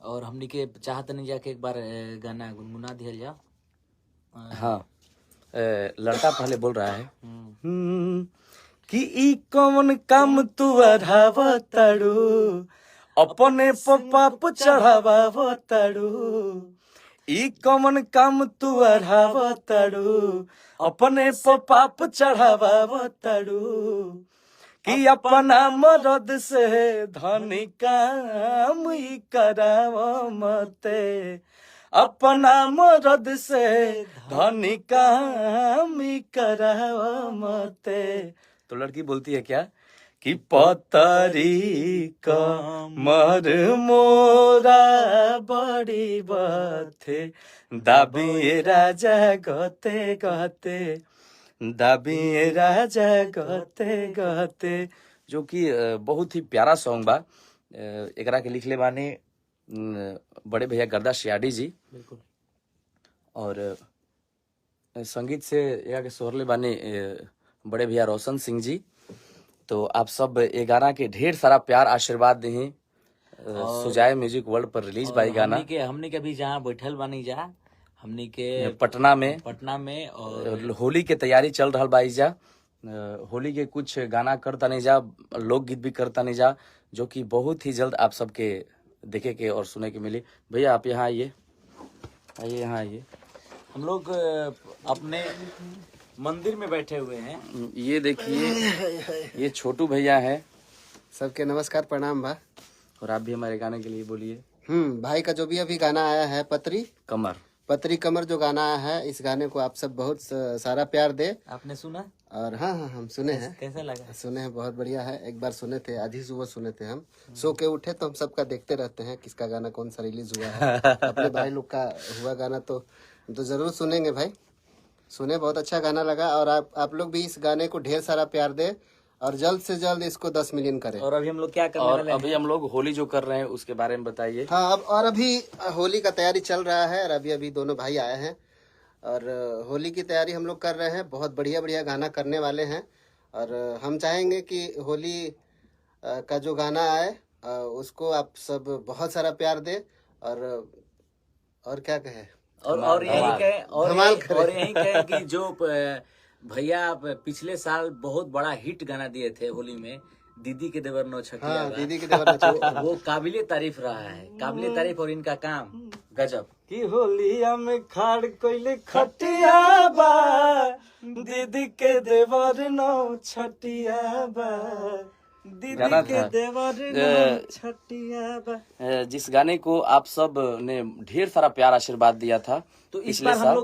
और हमनी के चाहत नहीं जाके एक बार गाना गुनगुना दिया जा। हाँ, लड़का पहले बोल रहा है हम्म। कि ई कौन काम तू अढ़ावताड़ू, अपने पाप चढ़ावताड़ू। ई कौन काम तू अढ़ावताड़ू, अपने पाप चढ़ावताड़ू। कि अपना मरद से धनी काम ई कराव मते, अपना मरद से धनी काम ई कराव मते। तो लड़की बोलती है क्या कि पतरी कमर मोरा बड़ी बथे, दाबी राजा गते गते, दाबी राजा गते गते। जो कि बहुत ही प्यारा सॉन्ग बा। एकरा के लिखले बानी बड़े भैया गर्दा सियाडी जी, बिल्कुल। और संगीत से यहाँ के सोहरले बानी बड़े भैया रोशन सिंह जी। तो आप सब ये गाना के ढेर सारा प्यार आशीर्वाद दी। सुजाय म्यूजिक वर्ल्ड पर रिलीज बाई गाना हमनी के भी जहाँ बैठल बानी जा हमनी के पटना में, और होली के तैयारी चल रहा बाई जा। होली के कुछ गाना करता नहीं जा, लोकगीत भी करता नहीं जा, जो कि बहुत ही जल्द आप सबके देखे के और सुने के मिली। भैया आप यहाँ आइए, यहाँ आइए। हम लोग अपने मंदिर में बैठे हुए हैं। ये देखिए, ये छोटू भैया है। सबके नमस्कार प्रणाम बा। और आप भी हमारे गाने के लिए बोलिए। भाई का जो भी अभी गाना आया है पतरी कमर जो गाना आया है, इस गाने को आप सब बहुत सारा प्यार दे। आपने सुना? और हाँ हम सुने हैं। कैसा लगा? सुने हैं, बहुत बढ़िया है। एक बार सुने थे, आधी सुबह सुने थे। हम सो के उठे तो हम सबका देखते रहते हैं किसका गाना कौन सा रिलीज हुआ है। अपने भाई लोग का हुआ गाना तो जरूर सुनेंगे भाई। सुने, बहुत अच्छा गाना लगा। और आप लोग भी इस गाने को ढेर सारा प्यार दे और जल्द से जल्द इसको 10 मिलियन करें। और अभी हम लोग क्या करने वाले हैं? अभी हम लोग होली जो कर रहे हैं उसके बारे में बताइए। हाँ, अब और अभी होली का तैयारी चल रहा है और अभी दोनों भाई आए हैं और होली की तैयारी हम लोग कर रहे हैं। बहुत बढ़िया बढ़िया गाना करने वाले हैं और हम चाहेंगे कि होली का जो गाना आए उसको आप सब बहुत सारा प्यार दे और क्या कहे, और यही कहे कि जो भैया पिछले साल बहुत बड़ा हिट गाना दिए थे होली में, दीदी के देवर नो छठिया। हाँ, दीदी के देवर नो छठिया। वो काबिले तारीफ रहा है, काबिले तारीफ। और इनका काम गजब। कि होलिया में खाड़ कोइले खटिया बा, दीदी के देवर नो छठिया बा, दीदी के देवर नो छठिया बा। जिस गाने को आप सब ने ढेर सारा प्यार आशीर्वाद दिया था, तो इस बार हम लोग